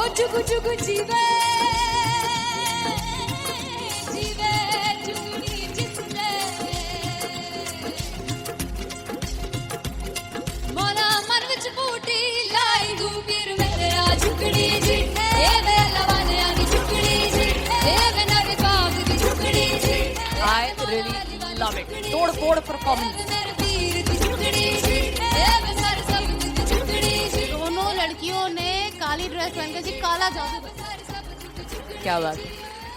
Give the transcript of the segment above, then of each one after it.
जुगु जुगु जीवे जीवे जुगनी जिसने मोला मन विच बूटी लाई गुबीर मेरा जुगड़ी जी ए वे लवाने आनी जुगड़ी जी ए वे नवी बाग दी जुगड़ी जी I really love it. तोड़ फोड़ परफॉर्मेंस। दोनों लड़कियों ने काली ड्रेस पहनकर जी काला जादू कर दिया। क्या बात है।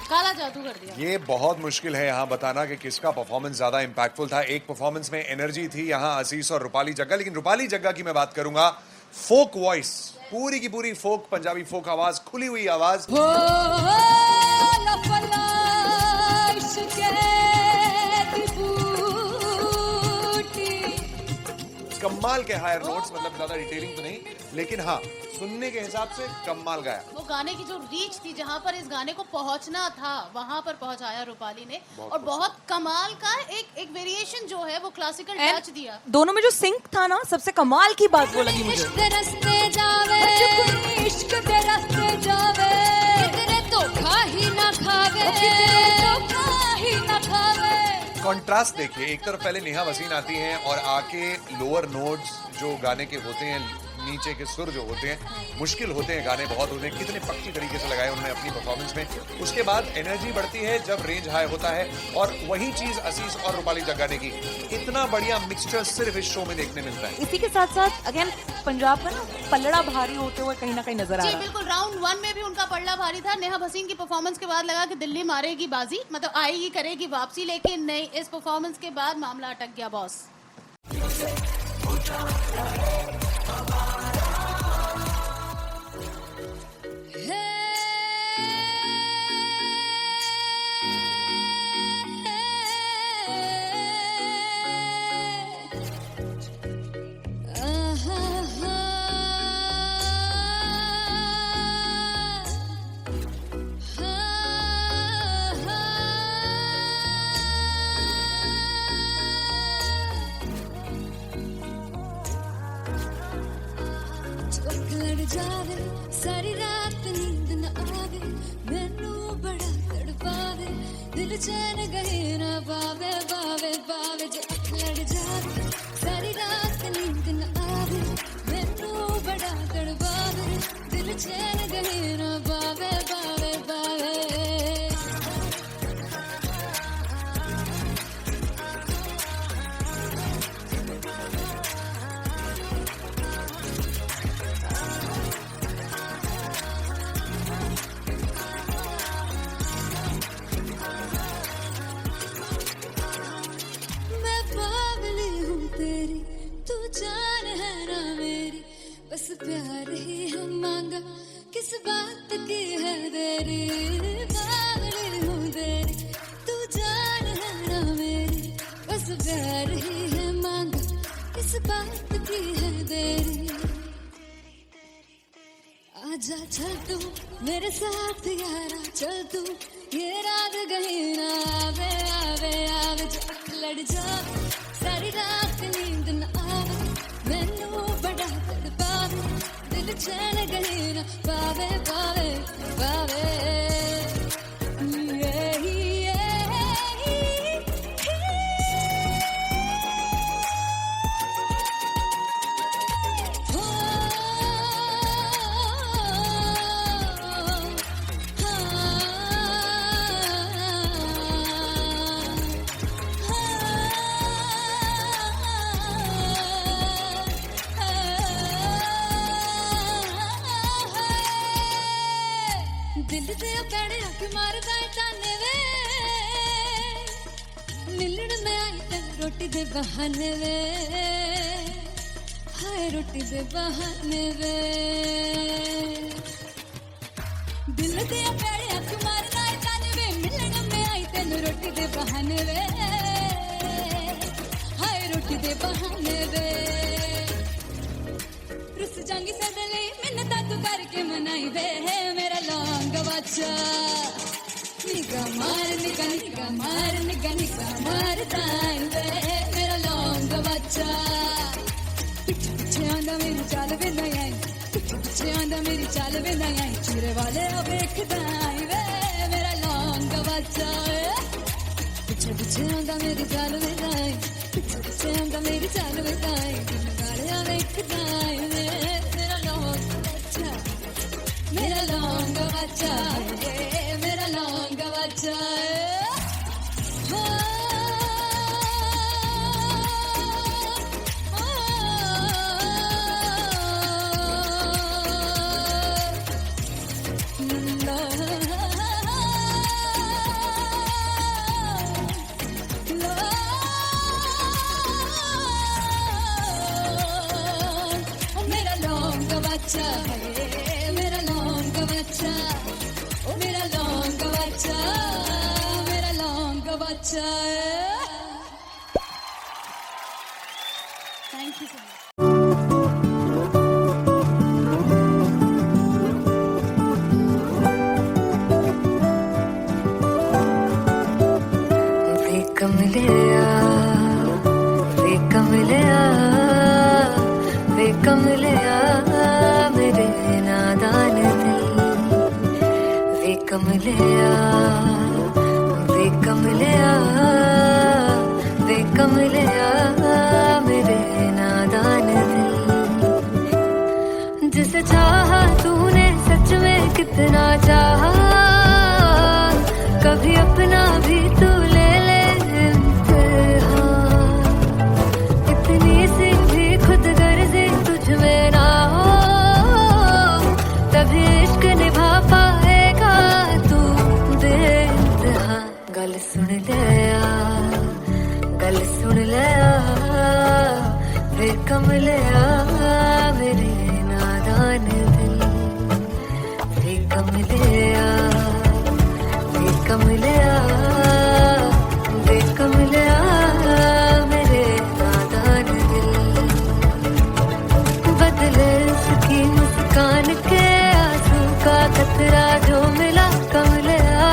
काला जादू कर दिया। ये बहुत मुश्किल है यहाँ बताना कि किसका परफॉर्मेंस ज्यादा इंपैक्टफुल था। एक परफॉर्मेंस में एनर्जी थी यहाँ असीस और रूपाली जग्गा, लेकिन रूपाली जग्गा की मैं बात करूंगा फोक वॉइस, पूरी की पूरी फोक, पंजाबी फोक आवाज, खुली हुई आवाज। कमाल के हायर नोट्स, मतलब ज्यादा डिटेलिंग तो नहीं, लेकिन हाँ सुनने के हिसाब से कमाल गाया। वो गाने की जो रीच थी, जहाँ पर इस गाने को पहुंचना था वहां पर पहुंचाया रूपाली ने, और बहुत कमाल का एक वेरिएशन जो है वो क्लासिकल टच दिया। दोनों में जो सिंक था ना, सबसे कमाल की बात वो लगी मुझे। इश्क दे रास्ते जावे, इश्क दे रास्ते जावे, कितने धोखा ही ना खावे, धोखा ही ना खावे। कॉन्ट्रास्ट देखिए, एक तरफ पहले नेहा वसीन आती हैं और आके लोअर नोट्स जो गाने के होते हैं, नीचे के सुर जो होते हैं, मुश्किल होते हैं, गाने बहुत होते हैं, कितने पक्की तरीके से लगाए उन्होंने अपनी परफॉर्मेंस में। उसके बाद एनर्जी बढ़ती है जब रेंज हाई होता है, और वही चीज असीस और रूपाली जग्गा ने की। इतना बढ़िया मिक्सचर सिर्फ इस शो में देखने मिलता है। इसी के साथ साथ अगेन पंजाब का ना पलड़ा भारी होते हुए कहीं ना कहीं नजर आ जी रहा है। बिल्कुल, राउंड 1 में भी उनका पलड़ा भारी था। नेहा भसीन की परफॉर्मेंस के बाद लगा कि दिल्ली मारेगी बाजी, मतलब आएगी, करेगी वापसी, लेकिन नहीं, इस परफॉर्मेंस के बाद मामला अटक गया बॉस। जावे सारी रात नींद न आवे, मैनू बड़ा तड़पावे, दिल चैन गहे ना पावे, पावे पावे जो अख लड़ जावे, सारी रात नींद न आवे, मैनू बड़ा तड़पावे, दिल चैन गहे ना पावे, पावे पावे। बस प्यार ही हम मांगा, किस बात की है देरी, पागल हूँ तेरी, तू जान है ना मेरी, बस प्यार ही है मांगा, किस बात की है देरी। आजा चल तू मेरे साथ यारा, चल तू ये रात कहीं ना आवे, आवे आवे जो अख लड़ जावे, सारी रात नींद न आवे, मैनू बड़ा तड़पावे, दिल चैन कहीं ना पावे, पावे पावे। दिल से पैड़े हक मारदा ताने वे, मिलन में आई तेन रोटी दे बहाने वे, हाय रोटी दे बहाने वे। दिल से पैड़े हक मारदा ताने वे, मिलन में आई तेन रोटी दे बहाने वे, हाय रोटी दे बहाने वे। रुस जांगी सदले मिन्नता तू करके मनाई वे, मेरा लौंग बच्चा निगा मार निगा निगा मार निगा निगा मार ताई वे, मेरा लौंग बच्चा। पीछे पीछे आंदा मेरी चाल वे ना आई, पीछे पीछे आंदा मेरी चाल वे ना आई, गाले वेखदा वे मेरा लौंगा बच्चा पीछे पीछे आंदा मेरी चाल वेखाई पीछे पीछे आंदा मेरी चाल वेखाई गाले वेखदा वे मेरा लौंगा बच्चा मेरा लौंगा बच्चा मेरा लौंगा बच्चा मेरा लौंगा बच्चा मेरा लौंगा बच्चा ओ मेरा लौंगा बच्चा मेरा लौंगा बच्चा थैंक यू सो मच वे कमलिया वे कमलिया वे कमलिया मेरे नादान दिल वे कमलिया वे कमलिया वे कमलिया मेरे नादान दिल जिसे चाहा तूने सच में कितना चाहा कभी अपना भी तू ले ले इम्तिहान इतनी सी भी खुद गर्जी तुझ में ना हो तभी इश्क निभा पाएगा तू बेइंतहा गल सुन ले वे कमलिया मेरे नादान दिल वे कमलिया वे कमलिया वे कमलिया मेरे नादान दिल बदले उसकी मुस्कान के आंसू का कतरा जो मिला कमलिया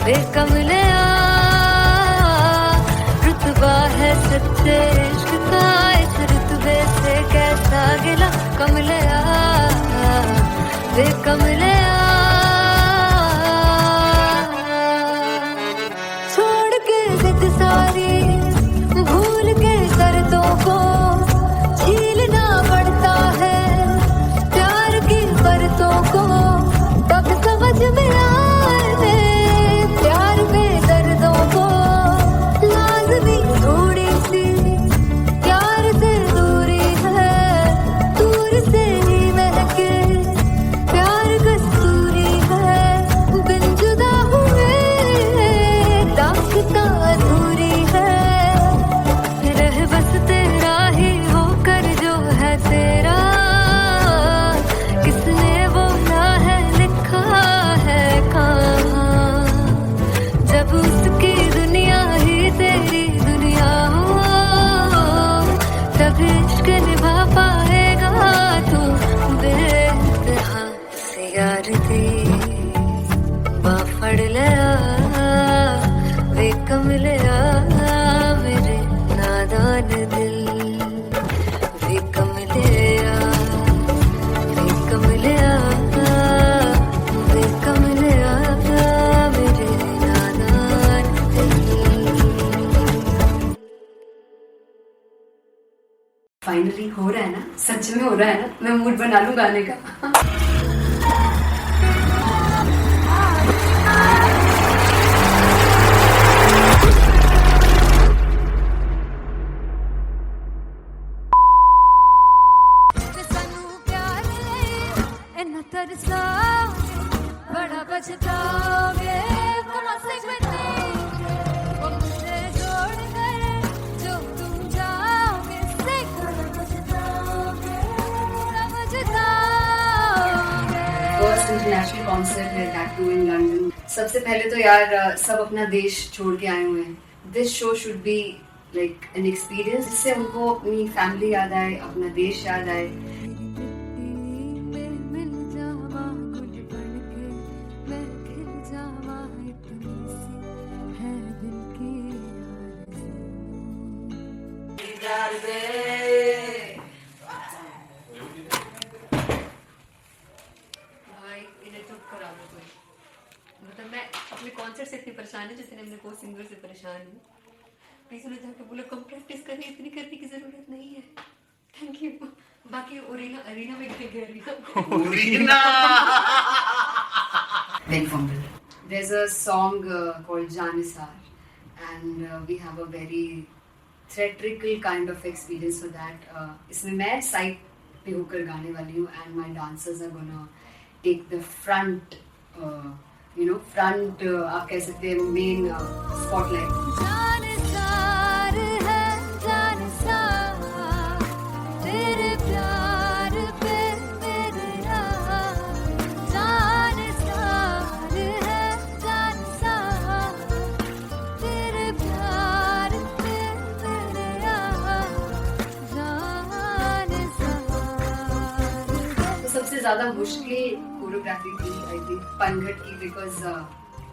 वे कमलिया रुतबा है सच्चे इश्क का इस रुतबे से कैसा गिला कमलिया वे कमलिया छोड़ के जिद सारी भूल के दर्दों को झीलना पड़ता है प्यार की बरतों को तब समझ में आए प्यार में दर्दों को लाजमी थोड़ी सी प्यार से दूरी है दूर से ही महके प्यार कस्तूरी है बिन जुदा हुए दास्तां अधूरी है रह बस तेरा ही होकर जो है तेरा किसने बोला है लिखा है कहाँ जब उसकी दुनिया ही तेरी दुनिया हो तब इश्क निभा पाएगा तू बेइंतहा से यार दी बाफड़ लिया वे कमलिया मेरे नादान दिल वे कमलिया वे कमलिया वे कमलिया मेरे नादान दिल फाइनली हो रहा है ना सच में हो रहा है ना मैं मूड बना लूं गाने का सानू प्यार इन्ना तरसा बड़ा पछताओगे कहाँ से बचे वो मुझे जोड़ गए जो तुम जाओगे से बड़ा पछताओगे फर्स्ट इंटरनेशनल कॉन्सर्ट है दैट टू इन लंदन सबसे पहले तो यार सब अपना देश छोड़ के आए हुए हैं this show should be like an experience जिससे उनको अपनी फैमिली याद आए अपना देश याद आए मिल जावा गुल बन के मैं खिल जावा इतनी सी है दिल की भाई परेशान है जैसे हमने को सिंगर से परेशान हूँ, प्लीज उन्हें जाके बोलो कम प्रैक्टिस करनी, इतनी करने की जरूरत नहीं है। Thank you. बाकी अरीना में गए arena Very fumble. There's a song called Janisar, and we have a very theatrical kind of experience for that. इसमें मैं side पे होकर गाने वाली हूँ, and my dancers are gonna take the front, front आप कह सकते हैं main spotlight. जानसार है जानसार तेरे प्यार पे मेरे यार, जानसार है जानसार तेरे प्यार पे मेरे यार, जानसार। तो सबसे ज़्यादा मुश्किल कोरियोग्राफी थी आई थिंक पनघट की, because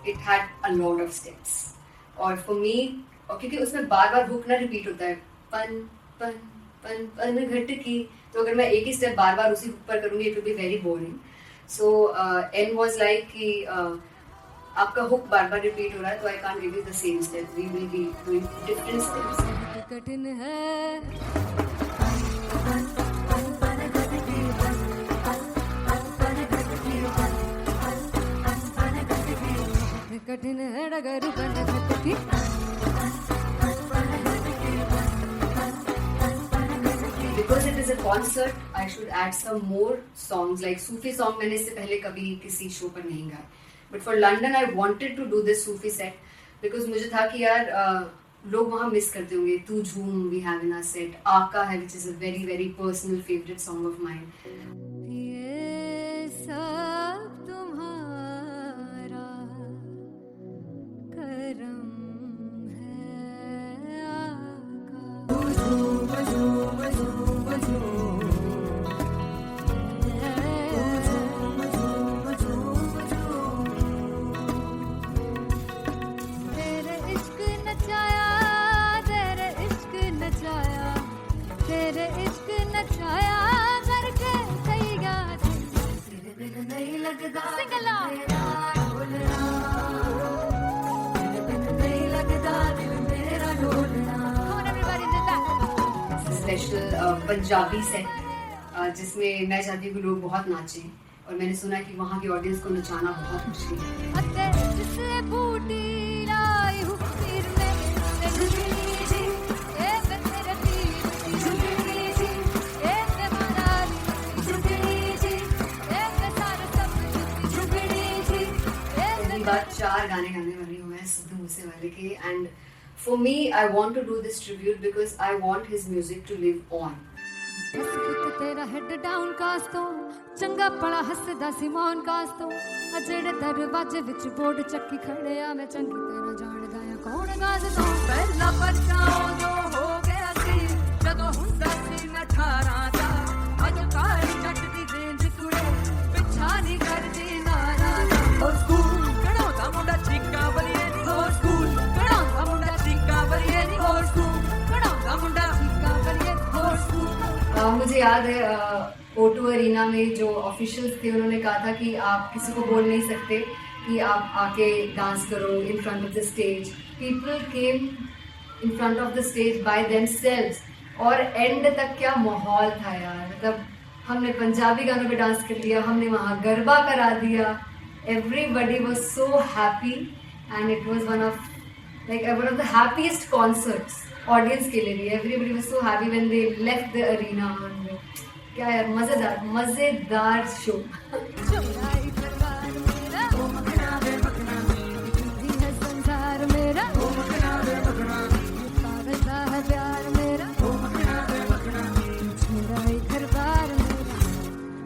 it had a lot of steps, और फॉर मी, और क्योंकि उसमें बार बार हुक ना रिपीट होता है, पन पन पन पन घट की, तो अगर मैं एक ही स्टेप बार बार उसी हुक पर करूंगी it will be very boring. So and was like कि आपका हुक बार बार रिपीट हो रहा है, तो I can't give you the same step, we will be doing different steps. कठिन है कठिन है डगर पनघट की, Because it is a concert, I should add some more songs, like Sufi song मैंने इससे पहले कभी किसी शो पर नहीं गाया, but for London I wanted to do this Sufi set because मुझे था कि यार लोग वहाँ मिस करते होंगे। तू झूम we have in our set, आका है which is a very very personal favorite song of mine. ये सब तुम्हारा करम है आका। तेरे इश्क नचाया, तेरे इश्क नचाया, तेरे इश्क नचाया करके सैया तेरे बिन नहीं लगता सिंगला तेरे बिन नहीं लगता दिल मेरा ढोलना। Come on everybody do that. Special Punjabi set जिसमें मैं चाहती हूँ कि लोग बहुत नाचें, और मैंने सुना कि वहाँ की ऑडियंस को नचाना बहुत मुश्किल है। अते जिससे बूटी लाई हूँ पीर में जुगली जी, ए मैं तेरे पीर जुगली जी, ए मैं माराली जुगली जी, ए मैं सारे सब जुगली जी, ए पहली बार 4 गाने गाने वाली हूँ मैं सिद्धू मूसेवाले के, and for me I want to do this tribute because I want his music to live on. बस पुत तेरा हेड डाउन कास तो चंगा पड़ा हसदा सिमोन कास तो अजेड़े दरवाजे विच बोर्ड चक्की खड़े आ मैं चंगी तेरा जाणदा आ कौन गाज तो पहला बचाओ जो हो गया सी जदों हुंदा सी मैं 18 दा अज काली जट दी रेंज कुड़े पिछा नहीं करदी नारा दा हो स्कूल कढ़ाउंदा मुंडा चीका बलिए नी हो स्कूल कढ़ाउंदा मुंडा चीका बलिए नी हो स्कूल कढ़ाउंदा मुंडा चीका बलिए हो स्कूल। मुझे याद है O2 अरीना में जो ऑफिशियल्स थे उन्होंने कहा था कि आप किसी को बोल नहीं सकते कि आप आके डांस करो in front of the stage. People came in front of the stage by themselves, और एंड तक क्या माहौल था यार, मतलब हमने पंजाबी गानों पे डांस कर लिया, हमने वहाँ गरबा करा दिया, everybody was so happy and it was one of the happiest concerts audience के लिए भी। Everybody was so happy when they left the arena. क्या यार, मजेदार शो। चौराई परिवार मेरा ओ मखना वे मखना दी है संसार मेरा ओ मखना वे मखना पागल सा है प्यार मेरा ओ मखना वे मखना चौराई घरबार मेरा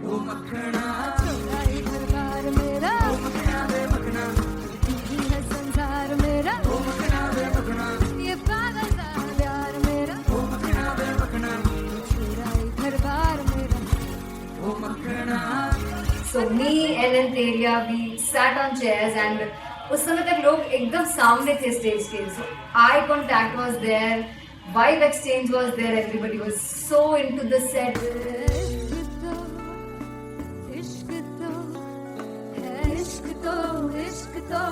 ओ मखना चौराई घरबार मेरा ओ मखना वे मखना दी है संसार मेरा ओ मखना वे मखना ये पागल सा है प्यार मेरा ओ मखना वे मखना चौराई घरबार मेरा। So me and Antelia, we sat on chairs and उस समय तक लोग एकदम सामने थे स्टेज के, so eye contact was there, vibe exchange was there, everybody was so into the set. इश्क तो है, इश्क तो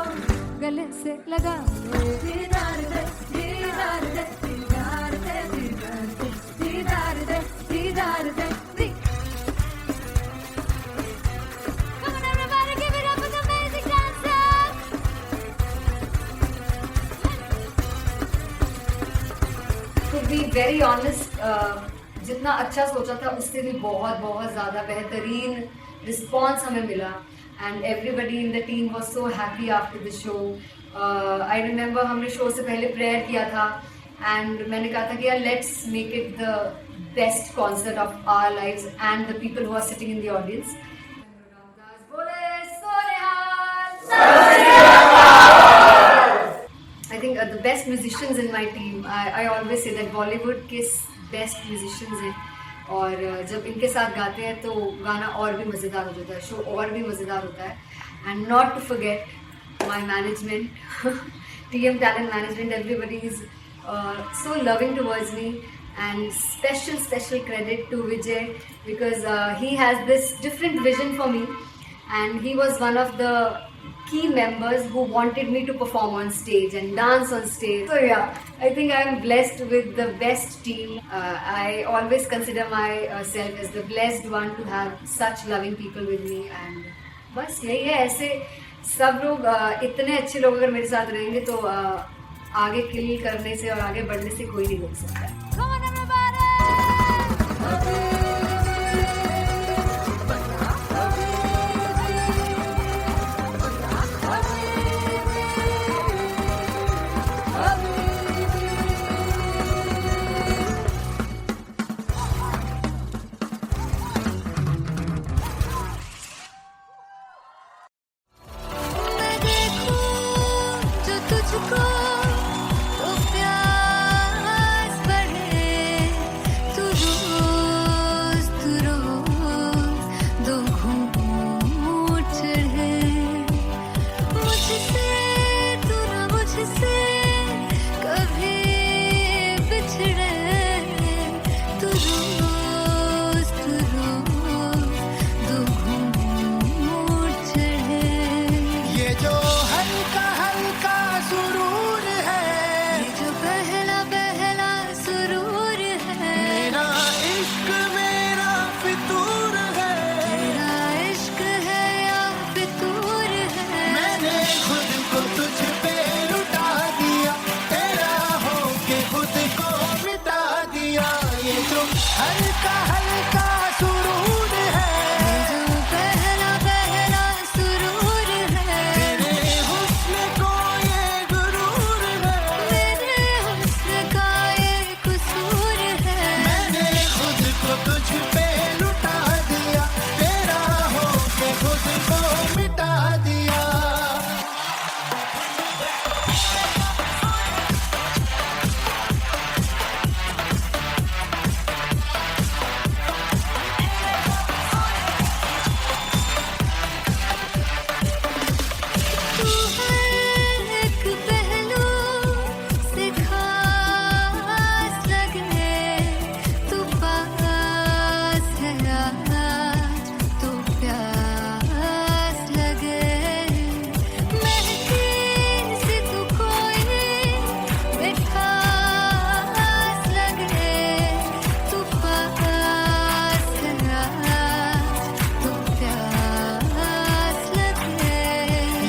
गले से लगा ले। दीदार दे दीदार दे दीदार दे दीदार दे दीदार दे दीदार दे दी Come on everybody, give it up for the amazing dancers. To be very honest, जितना अच्छा सोचा था उससे भी बहुत बहुत ज़्यादा बेहतरीन रिस्पॉन्स हमें मिला and everybody in the team was so happy after the show. I remember हमने शो से पहले प्रेयर किया था एंड मैंने कहा था कि यार let's make it the best concert of our lives and the people who are sitting in the audience. I think the best musicians in my team, I always say that Bollywood के best musicians हैं और जब इनके साथ गाते हैं तो गाना और भी मज़ेदार हो जाता है, शो और भी मज़ेदार होता है। And not to forget my management, TM Talent Management, everybody is so loving towards me and special credit to Vijay because he has this different vision for me and he was one of the key members who wanted me to perform on stage and dance on stage. So yeah, I think I am blessed with the best team. I always consider myself as the blessed one to have such loving people with me and बस यही है। ऐसे सब लोग इतने अच्छे लोग अगर मेरे साथ रहेंगे तो आगे किल करने से और आगे बढ़ने से कोई नहीं रोक सकता है। Come on everybody. मैं देखूं जो तुझको तो प्यास बढ़े, तू रोज दो घूंट चढ़े, मुझसे तू ना मुझसे कभी बिछड़े, तू रोज दो घूंट चढ़े। ये जो हल्का हल्का सुरूर है, ये जो पहला पहला सुरूर है, मेरा इश्क मेरा फितूर है, तेरा इश्क है या फितूर है। मैंने खुद को तुझ पे लुटा दिया, तेरा होके खुद को मिटा दिया। ये जो हल्का हल्का सुरूर है, ये जो पहला पहला सुरूर है, तेरे हुस्न को ये गुरूर है, मेरे हुस्न का ये कसूर है। मैंने खुद को तुझ पे लुटा दिया, तेरा होके खुद को मिटा दिया। तू हर एक पहलू से खास लगे, तू पास है आज तो प्यास लगे, महकी सी तू कोई मिठास लगे, तू पास है आज तो प्यास लगे।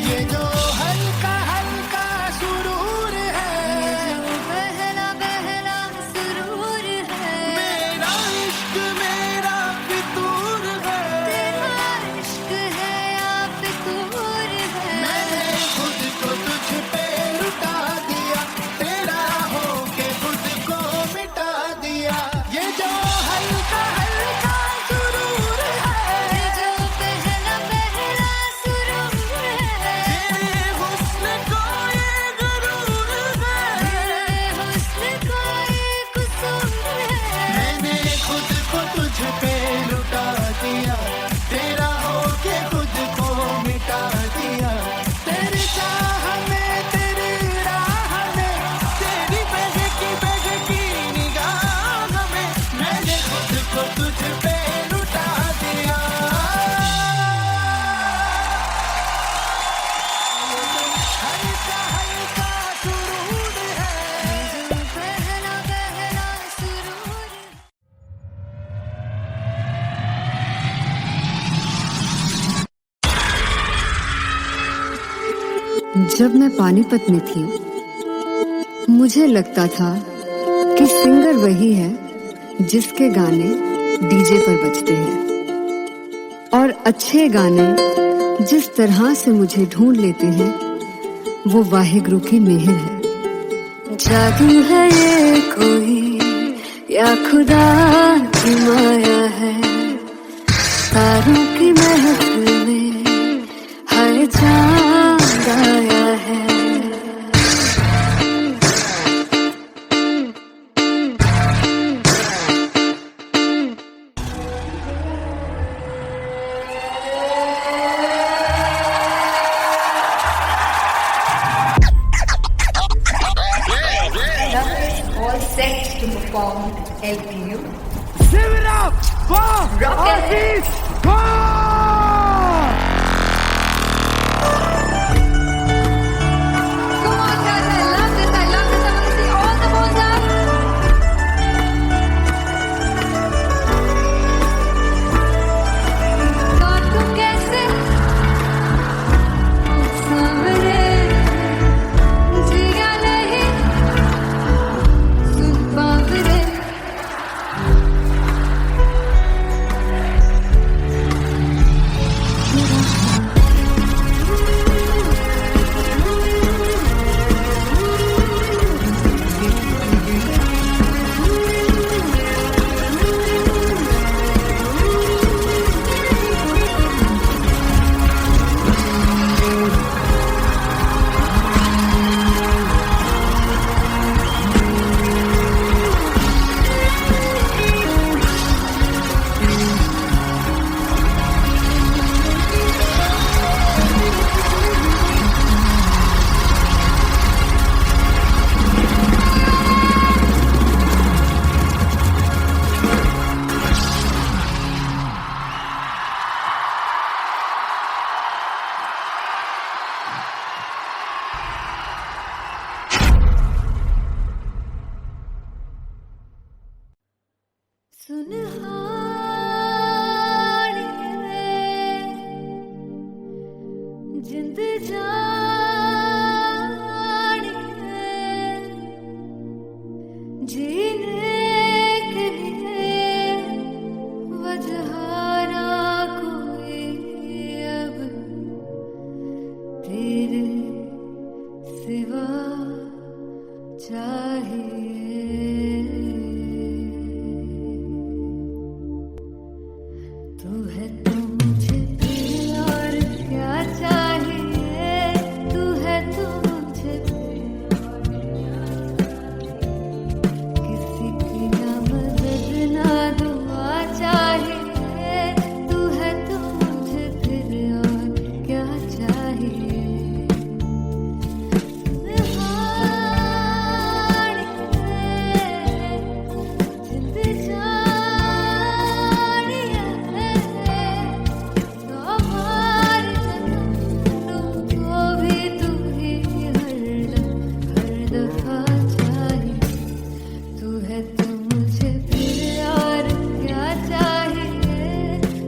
ये जो हल्का हल्का सुरूर है, ये जो पहला पहला सुरूर है, मेरा इश्क मेरा फितूर है, तेरा इश्क है या फितूर है। मैंने खुद को तुझ पे लुटा दिया, तेरा होके खुद को मिटा दिया। ये जो हल्का हल्का सुरूर है, ये जो पहला पहला सुरूर है, तेरे हुस्न को ये गुरूर है, तेरे हुस्न का ये कसूर है। मैंने खुद को तुझ पे लुटा दिया, तेरा होके खुद को मिटा दिया। तेरी चाह में तेरी राह में, तेरी बहकी निगाह में, मैंने खुद को तुझ पे लुटा दिया। हल्का जब मैं पानीपत में थी मुझे लगता था कि सिंगर वही है जिसके गाने डीजे पर बजते हैं और अच्छे गाने जिस तरह से मुझे ढूंढ लेते हैं वो वाहिगुरु की मेहर है। जादू है ये कोई या खुदा की माया है, तारों की महफिल में हर चांद आया है। All set to perform LPU. Give it up for Artist Bob! Come on, guys, I love this. I want to see all the balls up. काटू कैसे सामने जिया नहीं सुन पावरे। जिंद जान है जीने के लिए वजह ना कोई अब तेरे सिवा चाहिए। तू है तो मुझे फिर और क्या चाहिए, तू है तो मुझे फिर और क्या चाहिए। किसी की ना मदद ना दुआ चाहिए, तू है तो मुझे फिर और क्या चाहिए। जिंद जानिया है हमारे तुमको भी तू ही हर दफा चाहिए। तू है तो मुझे फिर और क्या चाहिए,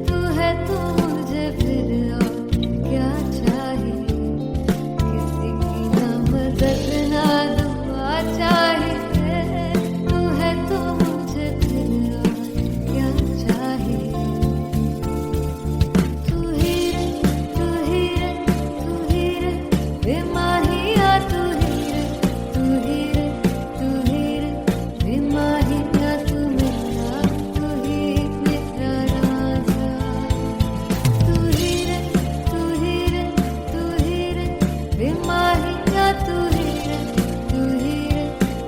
तू है तो मुझे फिर और क्या चाहिए। किसी की ना मदद ना दुआ चाहिए, तू है तो मुझे फिर और क्या चाहिए। तू ही रे तू ही रे तू ही रे बेमाहिया, तू ही रे तू ही रे तू ही रे बेमाहिया, तू मेरा तू ही मेरा राजा। तू ही रे तू ही रे तू ही रे बेमाहिया, तू ही रे तू ही रे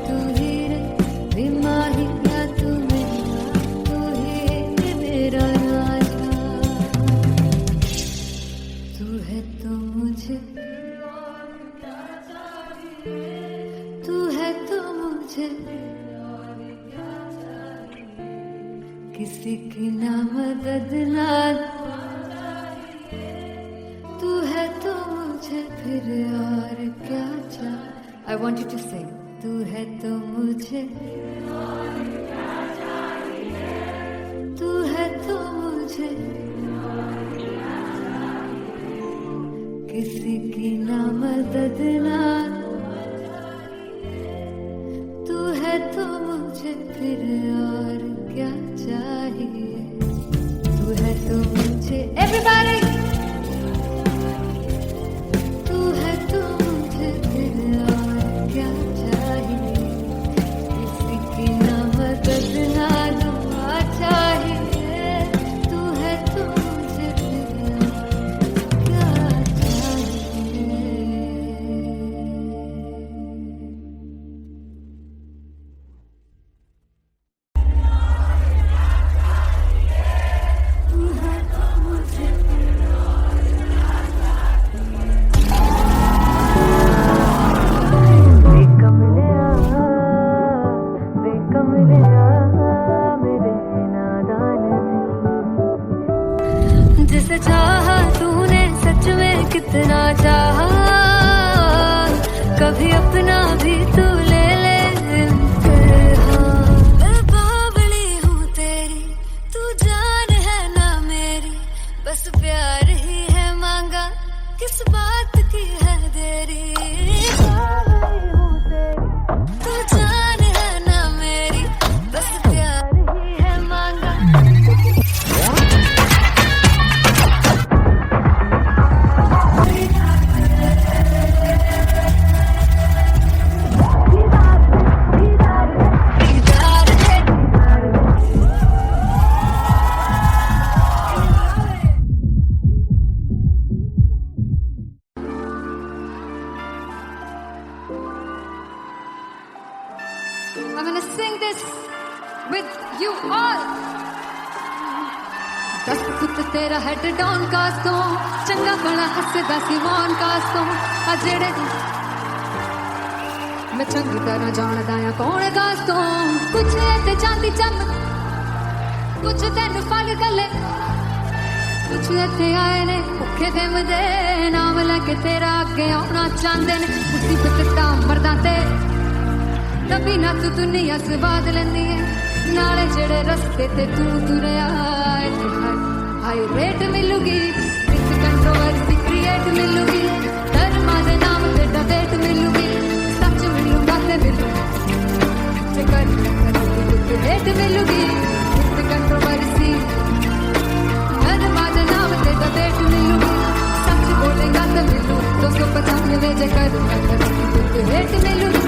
तू ही रे बेमाहिया, तू मेरा तू ही मेरा राजा। तू है तो मुझे तू है तो मुझे किसी की ना मदद ना तू है तो मुझे फिर और क्या चाहिए। I want you to sing. तू है तो मुझे तू है तो मुझे किसी की ना मदद मदद ना तू है तो मुझे फिर और क्या चाहिए तू है तो मुझे एवरीबॉडी तू है तो मुझे फिर और क्या चाहिए किसी की ना मदद ना दुआ चाहिए तू है तो मुझे फिर और क्या चाहिए जिसे चाहा तूने सच में कितना चाहा कभी अपना भी तू ले ले इम्तिहान मैं बावली हूँ तेरी तू जान है ना मेरी बस प्यार ही है मांगा किस बात की है देरी बावली हूँ तेरी तू जान है ना मेरी बस प्यार ही है मांगा I'm gonna sing this with you all. दस पुत तेरा हेड डाउन कास तो चंगा बड़ा हसदा सी मौन कास तो आ जेड़े मैं चंगी तरह जानदा आ कौन कास तो कुछ ते चांदी चम कुछ तेन फल गले कुछ इत्थे आए ने भुखे देम दे नाम लेके तेरा अगे आउणा चाहंदे ने मुसीबत ता मरदा ते तभी ना तू दुनिया स्वाद लेंदी है नाले जेड़े रस्ते ते तू तुरया हाई रेट मिलूगी विद कंट्रोवर्सी क्रिएट मिलूगी धर्मा दे नाम ते डिबेट मिलूगी सच मिलूगा ते मिलू जे कर रेट मिलूगी विद कंट्रोवर्सी धर्मा दे नाम ते डिबेट मिलूगी सच बोलेगा ते मिलू 295 जे कर रेट मिलूगी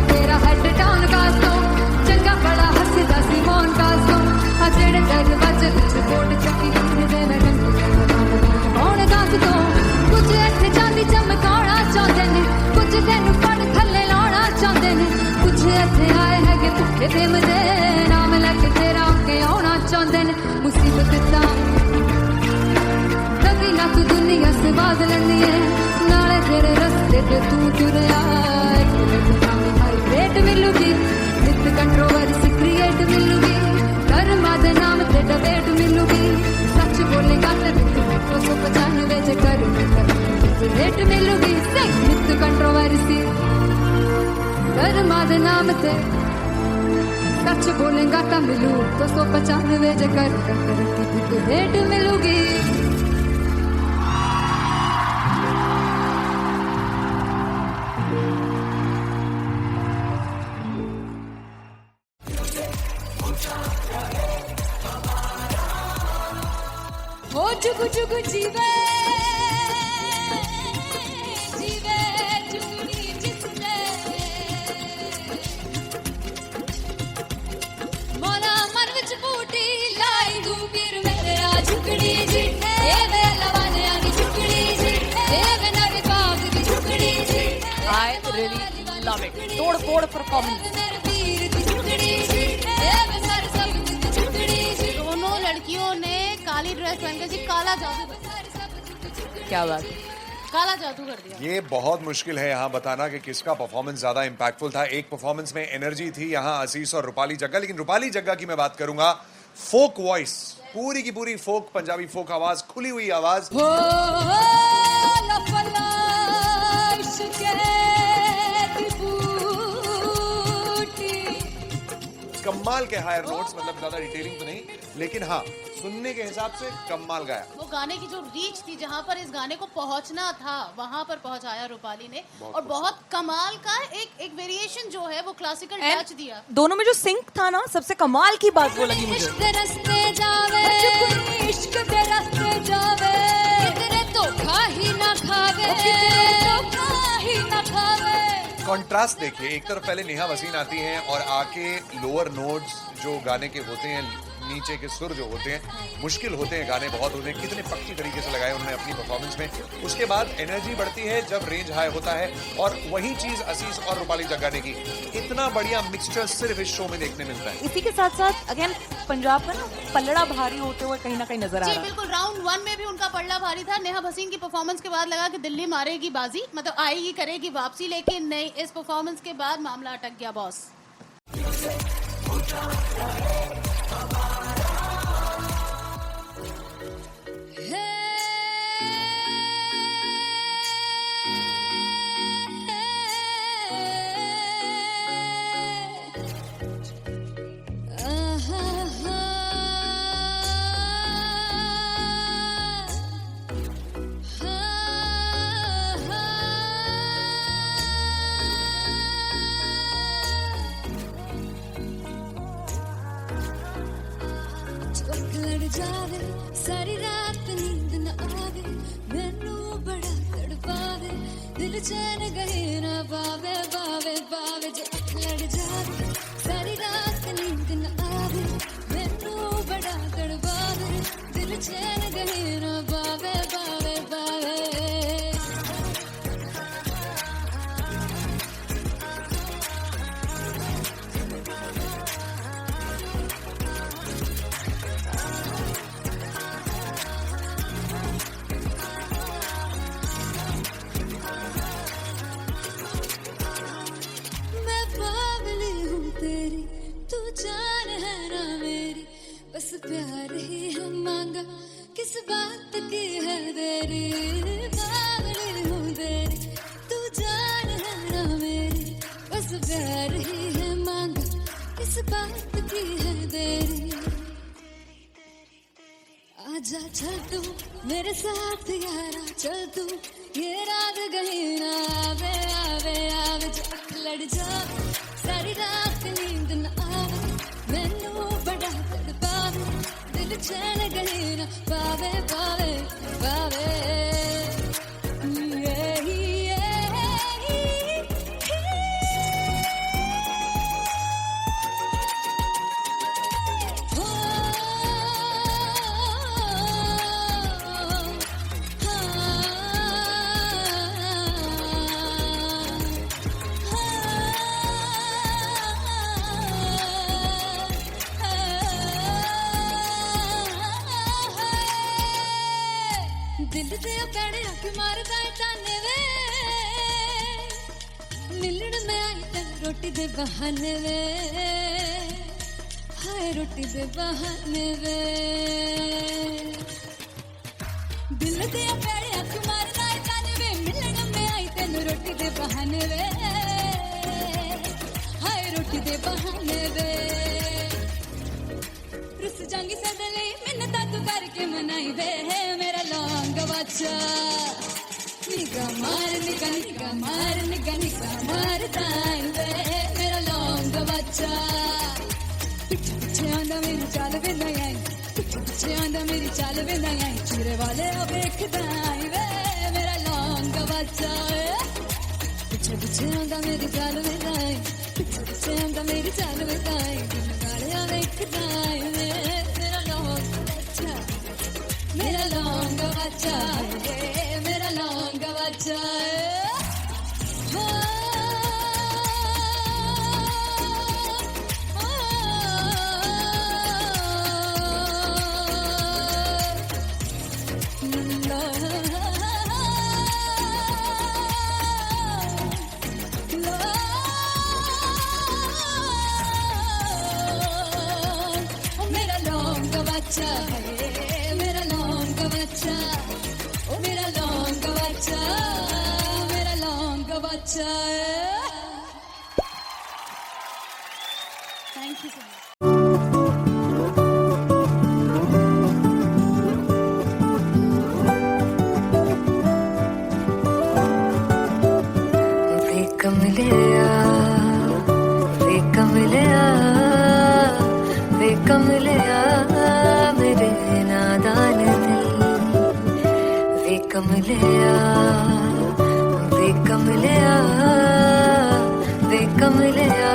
तेरा हेड डाउन कास तो चंगा बड़ा हसदा सी मौन कास तो आ जेड़े दरवाजे विच बोर्ड चक्की दे मैं कौन कास तो कुछ इत्थे चांदी चमकाउणा चाहंदे ने कुछ तैनू फड़ थल्ले लाउणा चाहंदे ने कुछ इत्थे आए हैगे भुखे देम दे नाम लेके तेरा अगे आउणा चाहंदे ने मुसीबत ता कभी ना तू दुनिया से बाज लैंदी है नाले तेरे रस्ते ते तू तुरया रेट मिलूगी विद कंट्रोवर्सी क्रिएट मिलूगी धर्मा दे नाम ते डिबेट मिलूगी सच बोलेगा ते 295 जे कर रेट मिलूगी विद कंट्रोवर्सी धर्मा दे नाम ते सच बोलेगा ता मिलू 295 जे कर रेट मिलूगी ओ जुग जुग जीवे जीवे जुगनी जिसने मोला मन विच बूटी लाई दू पीर मेरे आ झुकड़ी जी ए वे लवाने आगी झुकड़ी जी ए वे नवी बाग की झुकड़ी जी I really love it. तोड़ फोड़ परफॉर्मेंस मेरे पीर की झुकड़ी जी ए वे सर सब की झुकड़ी जी दोनों लड़कियों ने काली ड्रेस पहनकर जी काला जादू क्या बात है काला जादू कर दिया ये बहुत मुश्किल है यहाँ बताना कि किसका परफॉर्मेंस ज्यादा इंपैक्टफुल था। एक परफॉर्मेंस में एनर्जी थी यहाँ असीस और रूपाली जग्गा, लेकिन रूपाली जग्गा की मैं बात करूंगा फोक वॉइस, पूरी की पूरी फोक, पंजाबी फोक आवाज, खुली हुई आवाज। हो लफला इश्क़ की बूटी कमाल के हायर नोट्स, मतलब ज्यादा डिटेलिंग तो नहीं, लेकिन हाँ सुनने के हिसाब से कमाल गाया। वो गाने की जो रीच थी, जहाँ पर इस गाने को पहुंचना था वहां पर पहुंचाया रूपाली ने, और बहुत कमाल का एक वेरिएशन जो है वो क्लासिकल टच दिया। दोनों में जो सिंक था ना, सबसे कमाल की बात वो लगी मुझे। इश्क दे रस्ते जावे, इश्क दे रस्ते जावे, कितने धोखा ही ना खावे, धोखा ही ना खावे। कॉन्ट्रास्ट देखिए, एक तरफ पहले नेहा वसीन आती हैं और आके लोअर नोट्स जो गाने के होते हैं, नीचे के सुर जो होते हैं, मुश्किल होते हैं गाने बहुत होते हैं, कितने पक्की तरीके से लगाए उन्होंने अपनी परफॉर्मेंस में। उसके बाद एनर्जी बढ़ती है जब रेंज हाई होता है, और वही चीज असीस और रूपाली जगाने की, इतना बढ़िया मिक्सचर सिर्फ इस शो में देखने मिलता है। इसी के साथ साथ अगेन पंजाब का ना पल्लड़ा भारी होते हुए कहीं ना कहीं नजर आ जी रहा है। बिल्कुल, राउंड 1 में भी उनका पल्ला भारी था। नेहा भसीन की परफॉर्मेंस के बाद लगा कि दिल्ली मारेगी बाजी, मतलब आएगी करेगी वापसी, लेकिन नहीं, इस परफॉर्मेंस के बाद मामला अटक गया बॉस। जावे सारी रात नींद न आवे, मैनू बड़ा तड़पावे, दिल चैन गहे ना पावे, पावे पावे जे अख लड़ जावे। सारी रात नींद न आवे, मैनू बड़ा तड़पावे, दिल चैन गहे ना पावे, पावे पावे। जान है ना मेरी, बस प्यार ही हम मांगा, किस बात की है देरी, पागल हूँ तेरी, तू जान है ना मेरी, बस प्यार ही है मांगा, किस बात की है देरी। आजा चल तू मेरे साथ यारा, चल तू ये रात गही ना आवे, आवे आवे जो अख लड़ जावे। सारी रात नींद न आवे, मैनू बड़ा तड़पावे, दिल चैन गही ना पावे, पावे पावे। दिल दे पैड़े अख मारदा ताने वे, मिलण मैं आई तेन रोटी दे बहाने वे, हाय रोटी दे बहाने वे। दिल दे पैड़े अख मारदा ताने वे, मिलण मैं आई तेन रोटी दे बहाने वे, हाय रोटी दे बहाने वे। रुस जांगी सदले मिन्नतां तू करके मनाई वे, मेरा लौंग बच्चा निगा मार, निगा निगा मार, निगा निगा मार ताई वे, मेरा लौंग बच्चा। पिछे पिछे आंदा मेरी चाल वे ना आई, पिछे पिछे आंदा मेरी चाल वे ना आई, चिरे वाले वेखदा आई वे, मेरा लौंग बच्चा। पिछे पिछे आंदा मेरी चाल वे ना आई, पिछे पिछे आंदा मेरी चाल वे ना आई, वाले वेखदा आई वे, मेरा लौंग बच्चा, मेरा लौंग बच्चा, मेरा लौंग बच्चा। मेरा लौंग बच्चा है, मेरा लौंग बच्चा, ओ मेरा लौंग बच्चा, मेरा लौंग बच्चा। Thank you so much. कमलिया मेरे नादान दिल वे कमलिया वे कमलिया वे कमलिया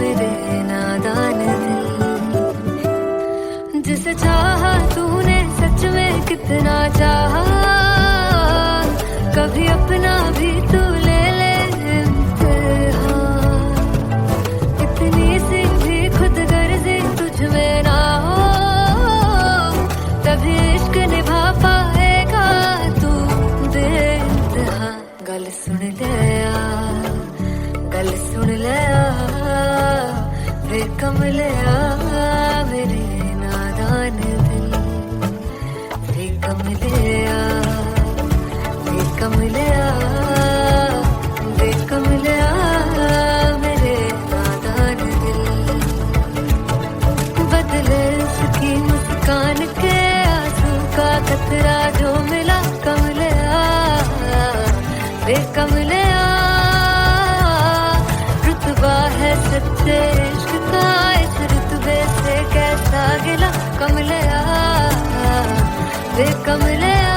मेरे नादान दिल जिसे चाहा तूने सच में कितना चाहा कभी अपना भी तू ले ले इम्तिहान इतनी सी भी खुद गर्जी तुझ में ना हो तभी इश्क निभा पाएगा तू बेइंतहा गल सुन लिया वे कमलिया मेरे नादान दिल वे कमलिया वे कमलिया वे कमलिया मेरे नादान दिल बदले उसकी मुस्कान के आंसू का कतरा जो मिला कमलिया वे कमलिया रुतबा है सच्चे इश्क का इस रुतबे से कैसा गिला कमलिया वे कमलिया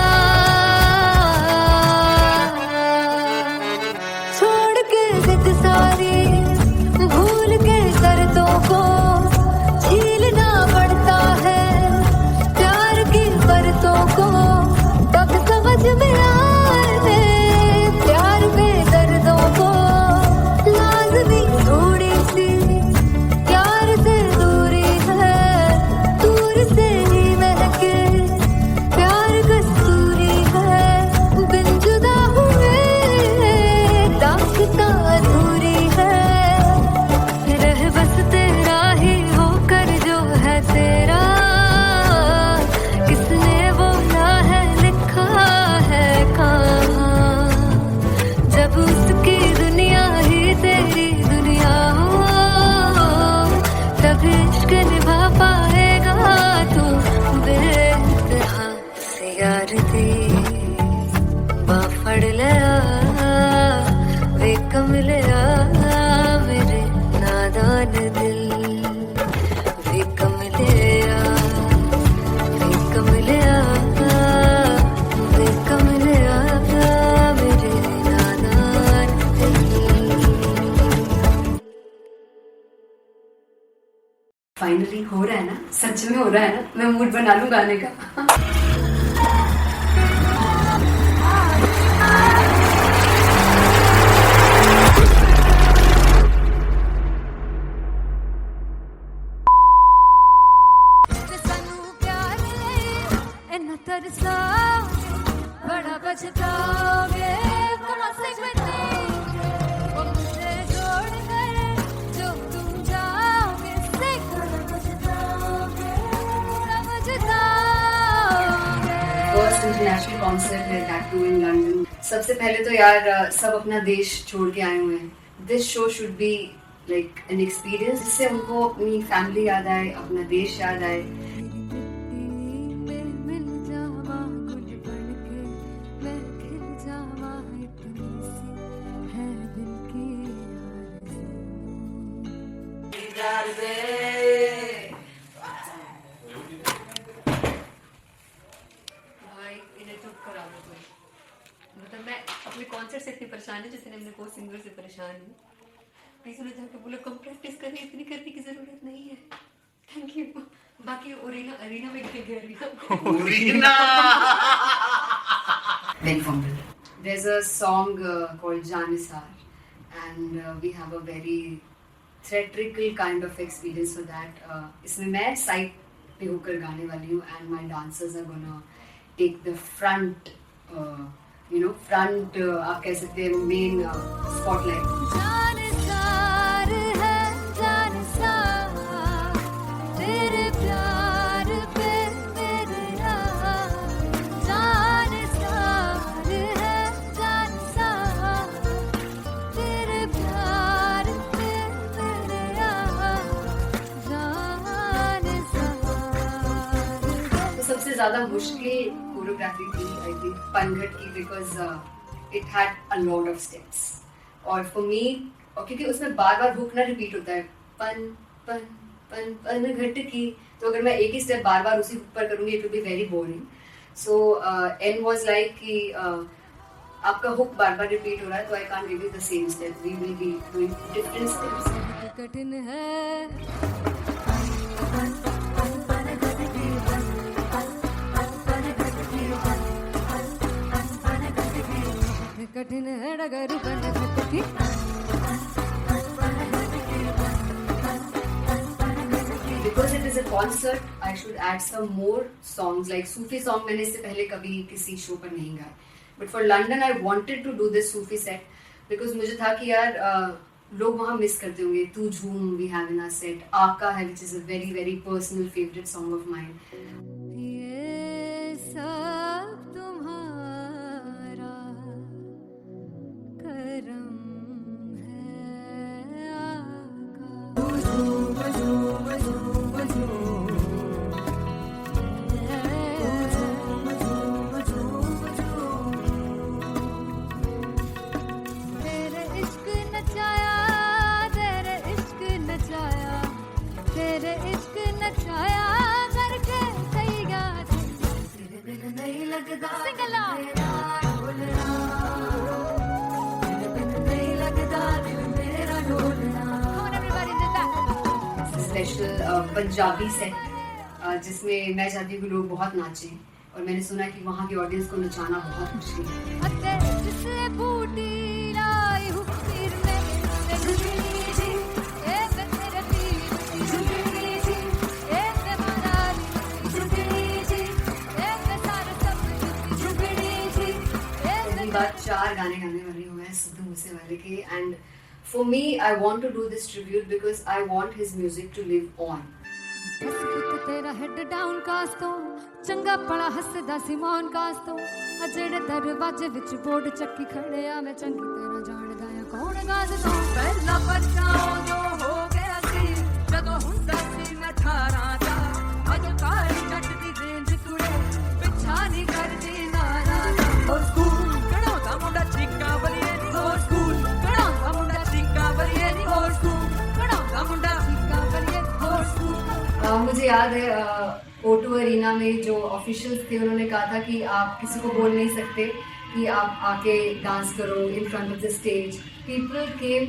छोड़ के जिद सारी भूल के शर्तों को झीलना पड़ता है प्यार की परतों को तब समझ में आए प्यार में दर्दों को लाज़मी थोड़ी सी प्यार से दूरी है दूर से ही महके प्यार कस्तूरी है बिन जुदा हुए दास्तां अधूरी है रह बस तेरा ही होकर जो है तेरा किसने बोला है लिखा है कहाँ जब उसकी दुनिया ही तेरी दुनिया हो तब इश्क निभा पाएगा तू बेइंतहा से यार दी बाफड़ लिया वे कमलिया मेरे नादान दिल वे कमलिया वे कमलिया वे कमलिया मेरे नादान दिल फाइनली हो रहा है ना सच में हो रहा है ना मैं मूड बना लूं गाने का ਸਾਨੂੰ ਪਿਆਰ ਲਈ ਇੰਨਾ ਤਰਸਾਓਗੇ ਬੜਾ पछताओगे कहाँ से बचेंगे वो मुझे छोड़ कर जो तुम जाओगे से बड़ा पछताओगे फर्स्ट इंटरनेशनल कॉन्सर्ट है दैट टू इन लंदन सबसे पहले तो यार सब अपना देश छोड़ के आए हुए हैं this show should be like an experience जिससे उनको अपनी फैमिली याद आए अपना देश याद आए मिल जावा गुल बन के मैं खिल जावा इतनी सी है दिल की भाई इन्हें चुप करा दो तुम मतलब मैं अपने कॉन्सर्ट से इतनी परेशान हूँ जितने अपने को सिंगर से परेशान हूँ प्लीज उन्हें जाके बोलो कम प्रैक्टिस करनी इतनी करने की जरूरत नहीं है थैंक यू बाकी अरीना में गए arena there's a song called Janisar and we have a very theatrical kind of experience for that इसमें मैं साइड पे होकर गाने वाली हूँ and my dancers are gonna take the front front आप कह सकते हैं main spotlight जानसार है जानसार तेरे प्यार पे मेरे जानसार है जानसार तेरे प्यार पे मेरे जानसार तो सबसे ज्यादा मुश्किल कोरियोग्राफी थी आई थिंक पनघट की because it had a lot of steps और फॉर मी और क्योंकि उसमें बार बार हुक ना रिपीट होता है पन पन घट की, तो अगर मैं एक ही स्टेप बार बार उसी पर करूंगी it will be very boring. So and was like कि आपका हुक बार बार रिपीट हो रहा है, तो I can't give you the same step, we will be doing different steps. कठिन है कठिन है डगर बन घटकी. Because it is a concert, I should add some more songs. Like Sufi song मैंने इससे पहले कभी किसी शो पर नहीं गाया. But for London, I wanted to do this Sufi set because मुझे था कि यार लोग वहाँ मिस करते होंगे. तू झूम we have in our set. आका है which is a very very personal favorite song of mine. ये सब तुम्हारा करम है आका. तेरे इश्क नचाया, तेरे इश्क नचाया, तेरे इश्क नचाया करके तैयार. तेरे बिन नहीं लगता सिंगला ढोलना, तेरे बिन नहीं लगता दिल मेरा ढोलना. Come on everybody, do that. Special Punjabi set जिसमें मैं चाहती हूँ कि लोग बहुत नाचें, और मैंने सुना कि वहाँ की ऑडियंस को नचाना बहुत मुश्किल है. अते जिसने बूटी लाई हूँ पीर में झुकनी जी, ए मैं तेरे पीर झुकनी जी, ए मैं मारानी झुकनी जी, ए मैं सारे सब झुकनी जी, ए पहली बार 4 गाने गाने वाली हूँ मैं सिद्धू मूसेवाले के. And for me I want to do this tribute because I want his music to live on. बस पुत तेरा हेड डाउन कास तो चंगा पड़ा हसदा सिमोन कास तो अजड़े दरवाजे विच बोर्ड चक्की खड़े आ मैं चंगी तरह जानदा आ कौन गास तो. ਪਹਿਲਾ ਬੱਚਾ ਉਦੋਂ ਹੋ ਗਿਆ ਸੀ ਜਦੋਂ ਹੁੰਦਾ ਸੀ ਮੈਂ 18 ਦਾ. ਅੱਜ ਕਾਲੀ ਜੱਟ ਦੀ ਰੇਂਜ ਕੁੜੇ ਪਿੱਛਾ ਨਹੀਂ ਕਰਦੀ ਨਾਰਾ ਦਾ. ਹੋਰ ਸਕੂਲ ਕਢਾਉਂਦਾ ਮੁੰਡਾ ਚੀਕਾਂ ਬਲੀਏ ਨੀ, ਹੋਰ ਸਕੂਲ ਕਢਾਉਂਦਾ ਮੁੰਡਾ ਚੀਕਾਂ ਬਲੀਏ ਨੀ, ਹੋਰ ਸਕੂਲ ਕਢਾਉਂਦਾ ਮੁੰਡਾ ਚੀਕਾਂ ਬਲੀਏ ਹੋਰ ਸਕੂਲ. मुझे याद है O2 अरीना में जो ऑफिशियल्स थे उन्होंने कहा था कि आप किसी को बोल नहीं सकते कि आप आके डांस करो in front of the stage. People came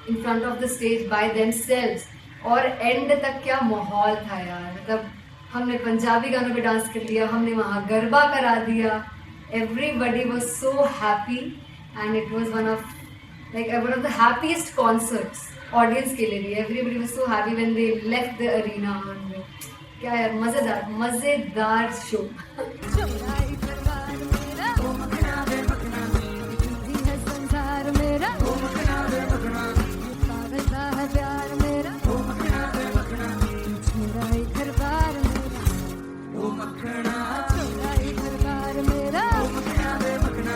in front of the stage by themselves, और एंड तक क्या माहौल था यार. मतलब हमने पंजाबी गानों पे डांस कर लिया, हमने वहाँ गरबा करा दिया. Everybody was so happy and it was one of the happiest concerts audience के लिए भी. Everybody was so happy when they left the arena. क्या यार मजेदार शो. चुराई करवार मेरा ओ मखना वे मखना दी है संसार मेरा ओ मखना वे मखना पागलता है प्यार मेरा ओ मखना वे मखना चुराई करवार मेरा ओ मखना चुराई करवार मेरा ओ मखना वे मखना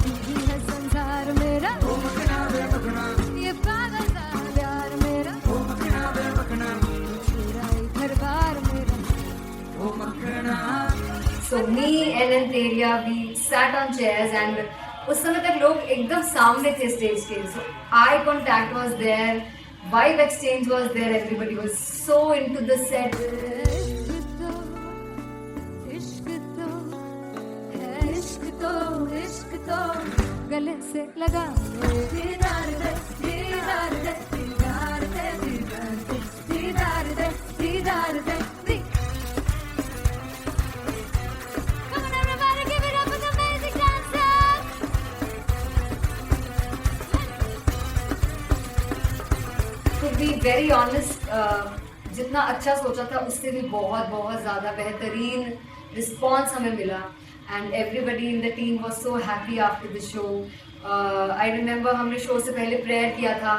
दी है संसार मेरा ओ मखना वे मखना ये पागलता है प्यार मेरा ओ मखना वे मखना चुराई करवार मेरा. So me and Anteria, we sat on chairs and उस समय तक लोग एकदम सामने थे स्टेज के. So eye contact was there, vibe exchange was there, everybody was so into the set. इश्क तो गले से लगा दीदार दे दीदार दे दीदार दे दीदार दे दीदार दे. Come on everybody, give it up for the amazing dancers. To be very honest, जितना अच्छा सोचा था उससे भी बहुत बहुत ज़्यादा बेहतरीन रिस्पॉन्स हमें मिला. And everybody in the team was so happy after the show. I remember हमने शो से पहले प्रेयर किया था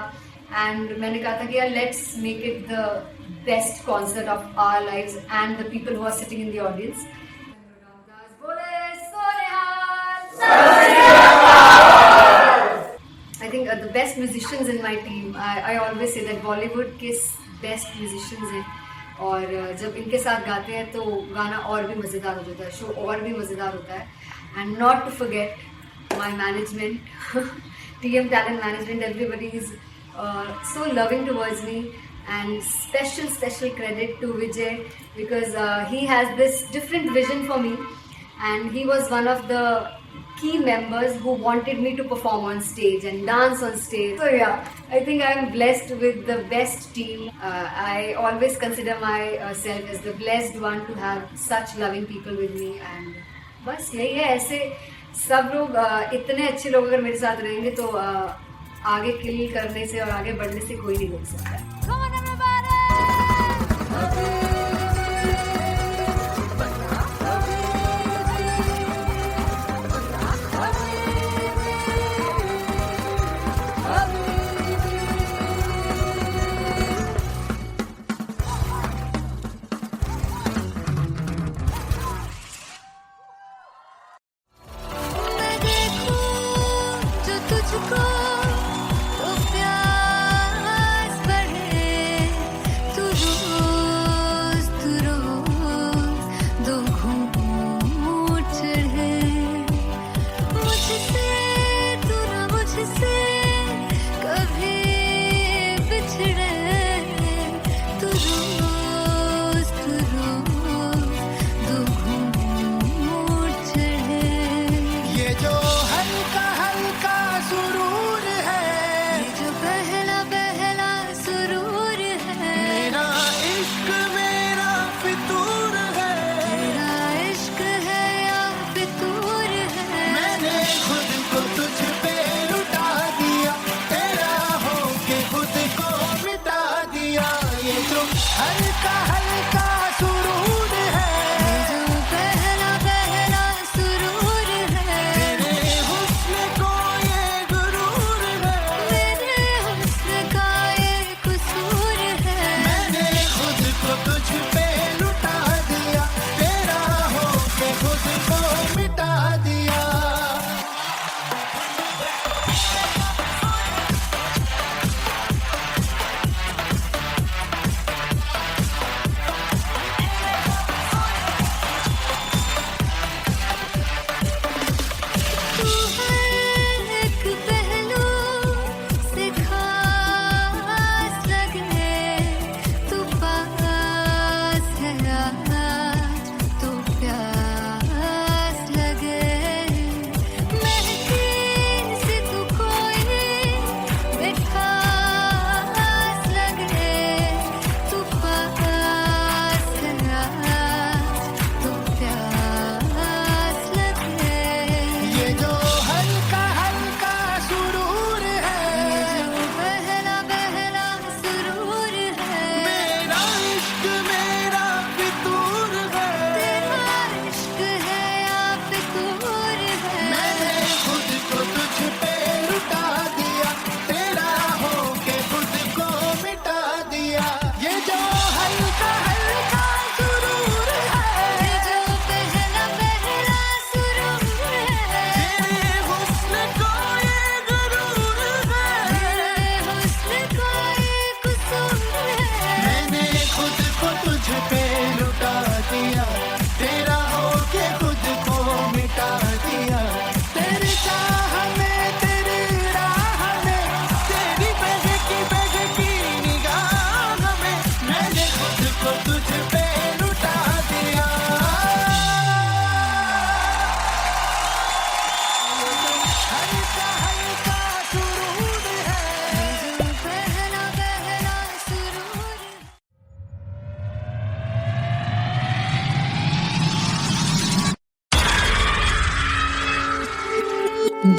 and मैंने कहा था कि यार let's make it the best concert of our lives and the people who are sitting in the audience. I think the best musicians in my team. I always say that Bollywood के best musicians हैं, और जब इनके साथ गाते हैं तो गाना और भी मज़ेदार हो जाता है, शो और भी मज़ेदार होता है. And not to forget my management, TM Talent Management. Everybody is so loving towards me And special credit to Vijay because he has this different vision for me, and he was one of the key members who wanted me to perform on stage and dance on stage. So yeah, I think I'm blessed with the best team. I always consider myself as the blessed one to have such loving people with me, and बस यही है. ऐसे सब लोग इतने अच्छे लोग अगर मेरे साथ रहेंगे तो आगे किल करने से और आगे बढ़ने से कोई नहीं रोक सकता.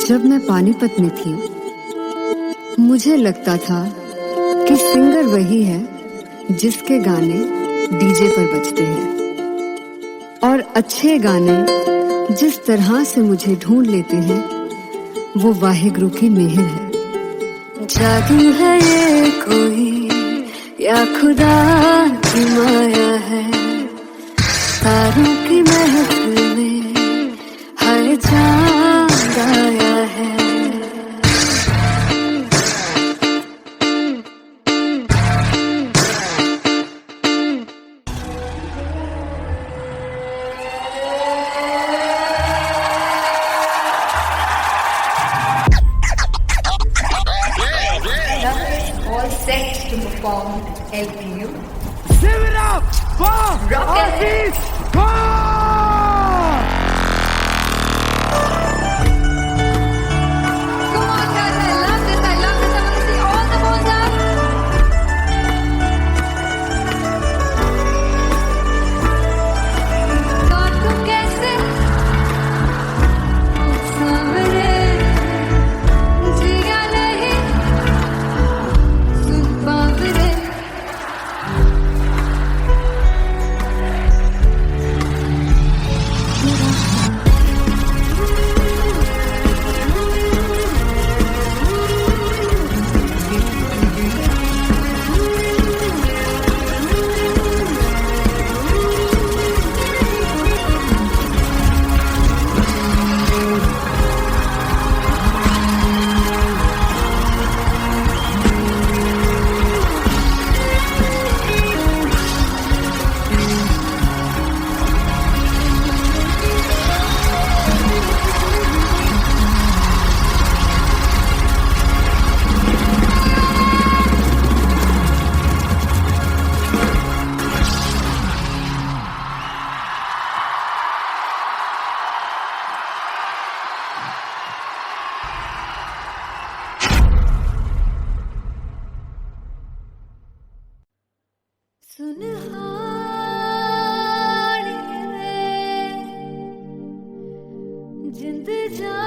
जब मैं पानीपत में थी मुझे लगता था कि सिंगर वही है जिसके गाने डीजे पर बजते हैं, और अच्छे गाने जिस तरह से मुझे ढूंढ लेते हैं वो वाहिगुरु की मेहर है। जादू है ये कोई या खुदा की माया है, तारों की महफिल में हर चांद आया है। All set to perform Ashish Come on, guys, I love this. I want to see all the balls up. काटूं कैसे सामने जिया नहीं सुन पावरे सुन जिंद जानी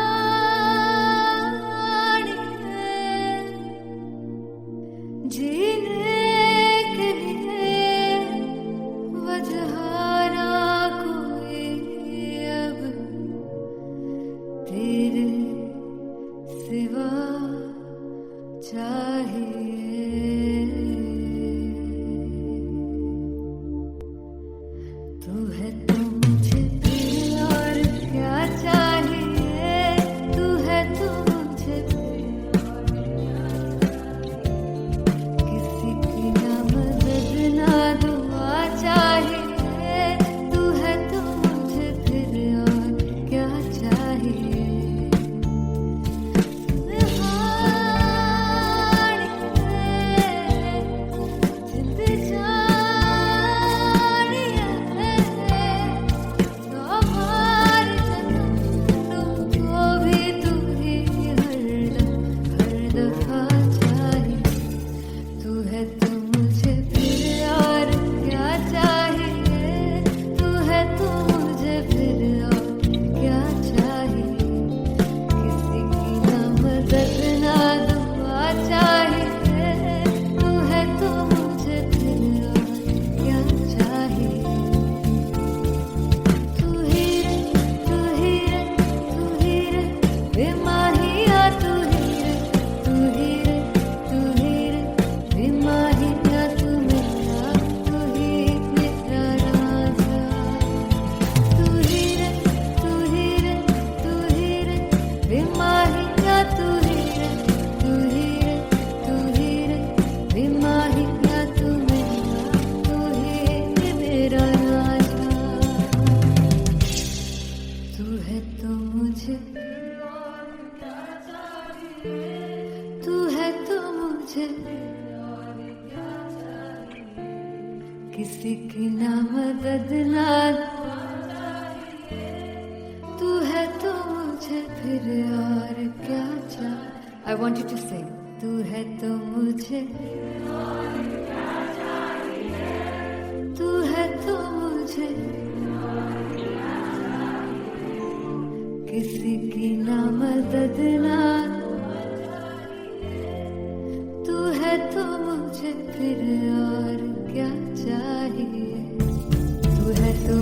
जीने के लिए वजह ना कोई अब तेरे सिवा चाहिए तू है तो मुझे फिर और क्या चाहिए तू है तो मुझे फिर किसी की ना मदद ना दुआ चाहिए तू है तो मुझे फिर और क्या चाहिए तू है तो मुझे किसी की ना मदद ना तू है तो मुझे फिर और क्या चाहिए I want you to sing तू है तो मुझे तू है तो मुझे किसी की ना मदद ना तू है तो मुझे फिर और क्या चाहिए तू है तो